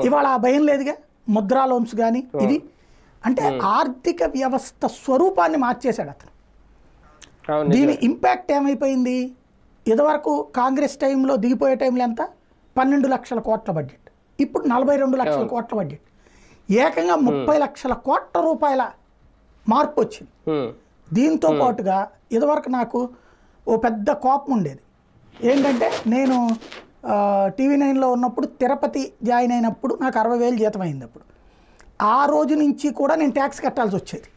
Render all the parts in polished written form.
ఇవాళ ఆ భయం లేదుగా. ముద్రా లోన్స్ కానీ ఇది అంటే ఆర్థిక వ్యవస్థ స్వరూపాన్ని మార్చేశాడు అతను. దీని ఇంపాక్ట్ ఏమైపోయింది? ఇదివరకు కాంగ్రెస్ టైంలో దిగిపోయే టైంలో ఎంత? 12 లక్షల కోట్ల బడ్జెట్, ఇప్పుడు 42 లక్షల కోట్ల బడ్జెట్, ఏకంగా 30 లక్షల కోట్ల రూపాయల మార్పు వచ్చింది. దీంతో పాటుగా ఇదివరకు నాకు ఓ పెద్ద కోపం ఉండేది ఏంటంటే, నేను TV9లో ఉన్నప్పుడు తిరుపతి జాయిన్ అయినప్పుడు నాకు 60,000 జీతం అయింది. అప్పుడు ఆ రోజు నుంచి కూడా నేను ట్యాక్స్ కట్టాల్సి వచ్చేది,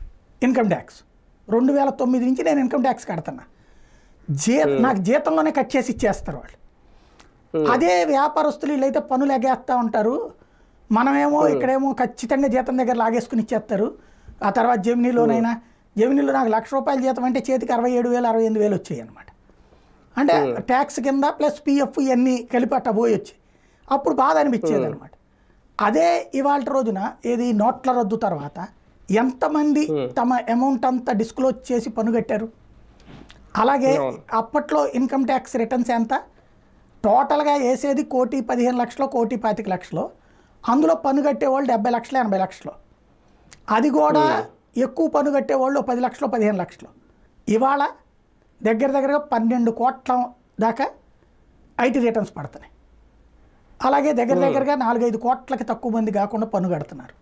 ఇన్కమ్ ట్యాక్స్. 2009 నుంచి నేను ఇన్కమ్ ట్యాక్స్ కడుతున్నా. నాకు జీతంలోనే కట్ చేసి ఇచ్చేస్తారు వాళ్ళు. అదే వ్యాపారస్తులు వీళ్ళైతే పనులు ఎగేస్తూ ఉంటారు, మనమేమో ఇక్కడేమో ఖచ్చితంగా జీతం దగ్గర లాగేసుకుని ఇచ్చేస్తారు. ఆ తర్వాత జెమినీలో నాకు ₹1,00,000 జీతం అంటే చేతికి 67,000 68,000 వచ్చాయి అనమాట. అంటే ట్యాక్స్ కింద ప్లస్ PF ఇవన్నీ కలిపి అట్ట పోయి వచ్చాయి. అప్పుడు బాధ అనిపించేది అనమాట. అదే ఇవాళ రోజున ఏది నోట్ల రద్దు తర్వాత ఎంతమంది తమ అమౌంట్ అంతా డిస్క్లోజ్ చేసి పన్ను కట్టారు? అలాగే అప్పట్లో ఇన్కమ్ ట్యాక్స్ రిటర్న్స్ ఎంత? టోటల్గా వేసేది 1,15,00,000 1,25,00,000, అందులో పన్ను కట్టేవాళ్ళు 70 లక్షలు 80 లక్షలు. అది కూడా ఎక్కువ పన్ను కట్టేవాళ్ళు 10 లక్షలు 15 లక్షలు. ఇవాళ దగ్గరగా 12 కోట్ల దాకా ఐటీ రిటర్న్స్ పడుతున్నాయి. అలాగే దగ్గరగా 4-5 కోట్లకి తక్కువ మంది కాకుండా పన్ను కడుతున్నారు.